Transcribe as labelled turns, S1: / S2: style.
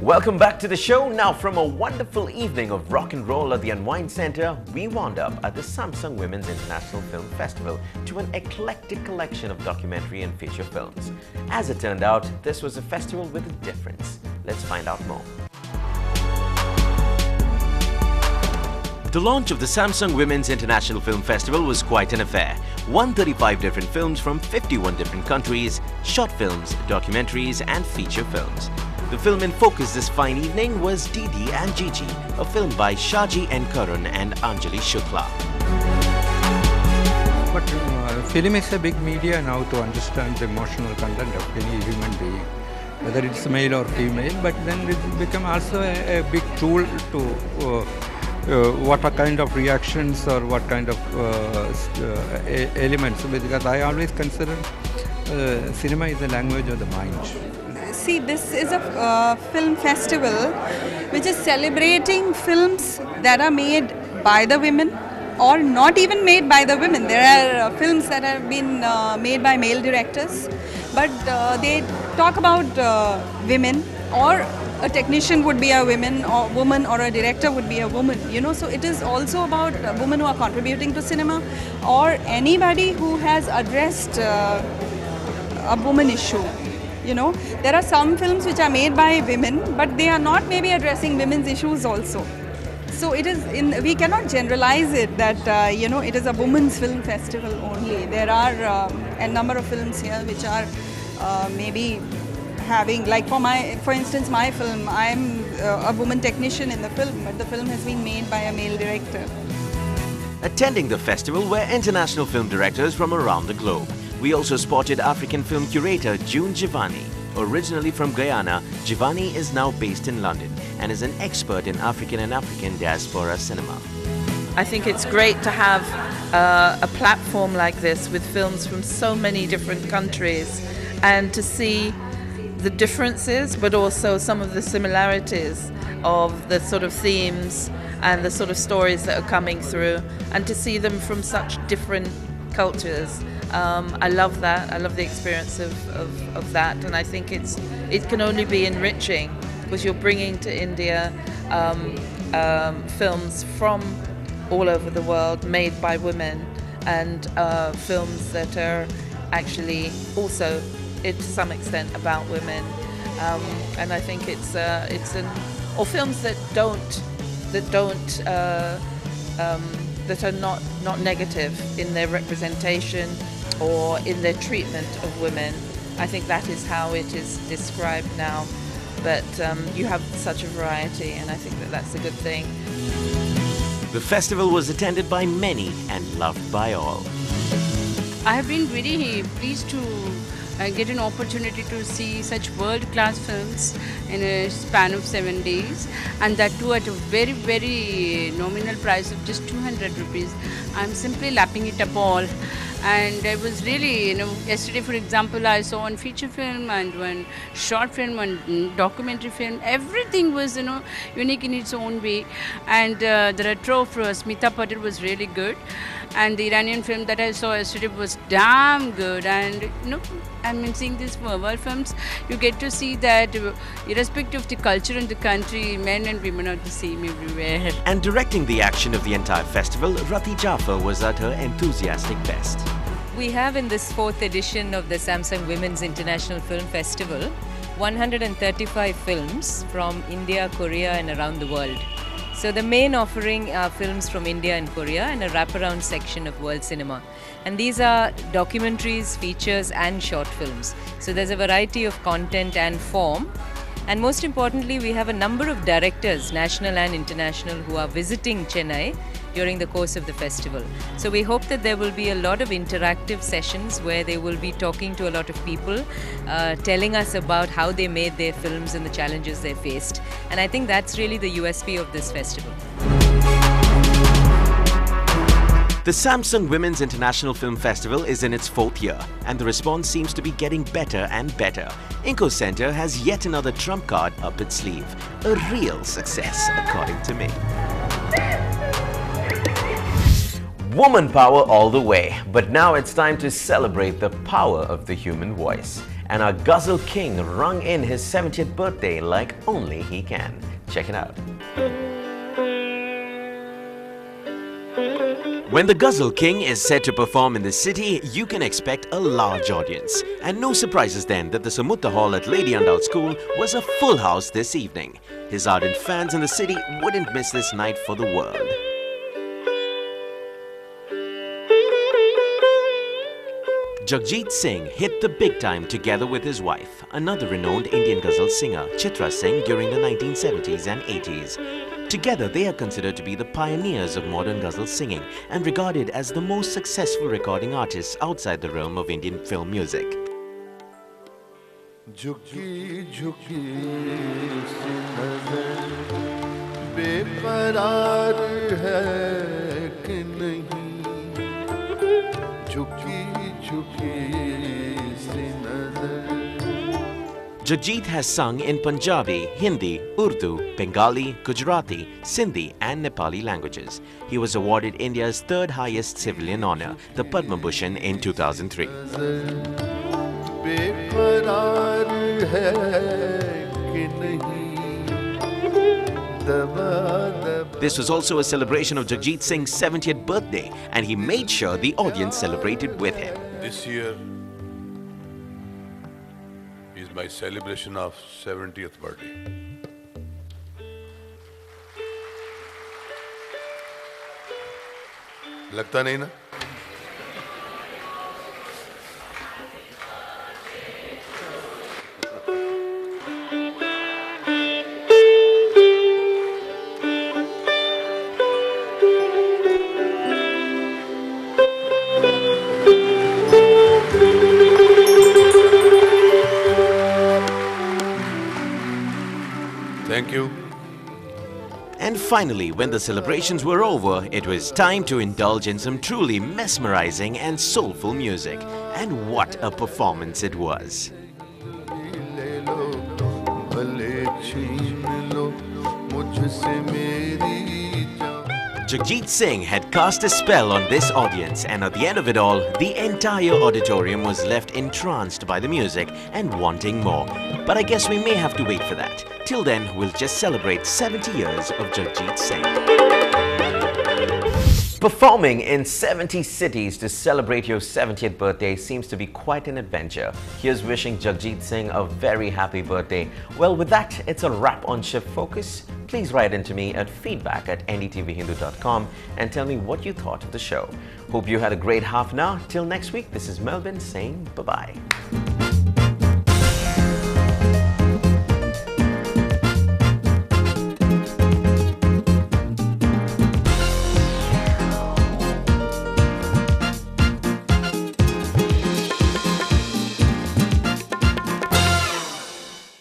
S1: Welcome back to the show. Now, from a wonderful evening of rock and roll at the Unwind Center, we wound up at the Samsung Women's International Film Festival to an eclectic collection of documentary and feature films. As it turned out, this was a festival with a difference. Let's find out more. The launch of the Samsung Women's International Film Festival was quite an affair. 135 different films from 51 different countries, short films, documentaries and feature films. The film in focus this fine evening was Didi and Gigi, a film by Shaji N. Karun and Anjali Shukla.
S2: But film is a big media now to understand the emotional content of any human being, whether it's male or female, but then it become also a big tool to what kind of reactions or what kind of elements, because I always consider cinema is the language of the mind.
S3: See, this is a film festival which is celebrating films that are made by the women or not even made by the women. There are films that have been made by male directors, but they talk about women, or a technician would be a woman, or a director would be a woman, you know. So it is also about women who are contributing to cinema, or anybody who has addressed a woman issue. You know, there are some films which are made by women, but they are not maybe addressing women's issues also. So it is we cannot generalize it that you know, it is a women's film festival only. There are a number of films here which are maybe having, like for instance my film, I am a woman technician in the film, but the film has been made by a male director.
S1: Attending the festival were international film directors from around the globe. We also spotted African film curator June Giovanni. Originally from Guyana, Giovanni is now based in London and is an expert in African and African diaspora cinema.
S4: I think it's great to have a platform like this with films from so many different countries, and to see the differences but also some of the similarities of the sort of themes and the sort of stories that are coming through, and to see them from such different cultures. I love that. I love the experience of that, and I think it can only be enriching because you're bringing to India films from all over the world made by women, and films that are actually also to some extent about women, and I think or films that are not negative in their representation or in their treatment of women. I think that is how it is described now, but you have such a variety, and I think that that's a good thing.
S1: The festival was attended by many and loved by all.
S5: I have been very pleased to get an opportunity to see such world-class films in a span of 7 days, and that too at a very, very nominal price of just 200 rupees. I'm simply lapping it up all. And I was really, you know, yesterday, for example, I saw one feature film and one short film, one documentary film. Everything was, you know, unique in its own way. And the retro of Smita Patel was really good. And the Iranian film that I saw yesterday was damn good. And, you know, I mean, seeing these world films, you get to see that irrespective of the culture in the country, men and women are the same everywhere.
S1: And directing the action of the entire festival, Rati Jaffer was at her enthusiastic best.
S6: We have in this 4th edition of the Samsung Women's International Film Festival 135 films from India, Korea and around the world. So the main offering are films from India and Korea and a wraparound section of world cinema. And these are documentaries, features and short films. So there's a variety of content and form. And most importantly, we have a number of directors, national and international, who are visiting Chennai during the course of the festival. So we hope that there will be a lot of interactive sessions where they will be talking to a lot of people, telling us about how they made their films and the challenges they faced. And I think that's really the USP of this festival.
S1: The Samsung Women's International Film Festival is in its 4th year, and the response seems to be getting better and better. Inco Center has yet another trump card up its sleeve. A real success, according to me. Woman power all the way, but now it's time to celebrate the power of the human voice. and our Ghazal King rung in his 70th birthday like only he can. Check it out. When the Ghazal King is set to perform in the city, you can expect a large audience. And no surprises then that the Samutta Hall at Lady Andal School was a full house this evening. His ardent fans in the city wouldn't miss this night for the world. Jagjit Singh hit the big time together with his wife, another renowned Indian Ghazal singer, Chitra Singh, during the 1970s and 80s. Together, they are considered to be the pioneers of modern ghazal singing and regarded as the most successful recording artists outside the realm of Indian film music.
S7: झुकी झुकी सी नज़र बेकरार है कि नहीं झुकी झुकी सी नज़र
S1: Jagjit has sung in Punjabi, Hindi, Urdu, Bengali, Gujarati, Sindhi and Nepali languages. He was awarded India's third highest civilian honor, the Padma Bhushan, in 2003. This was also a celebration of Jagjit Singh's 70th birthday, and he made sure the audience celebrated with him.
S7: This year is my celebration of 70th birthday. लगता नहीं ना? Thank you.
S1: And finally, when the celebrations were over, it was time to indulge in some truly mesmerizing and soulful music. And what a performance it was! Jagjit Singh had cast a spell on this audience, and at the end of it all, the entire auditorium was left entranced by the music and wanting more. But I guess we may have to wait for that. Till then, we'll just celebrate 70 years of Jagjit Singh. Performing in 70 cities to celebrate your 70th birthday seems to be quite an adventure. Here's wishing Jagjit Singh a very happy birthday. Well, with that, it's a wrap on Shift Focus. Please write in to me at feedback@ndtvhindu.com and tell me what you thought of the show. Hope you had a great half an hour. Till next week, this is Melvin saying bye-bye.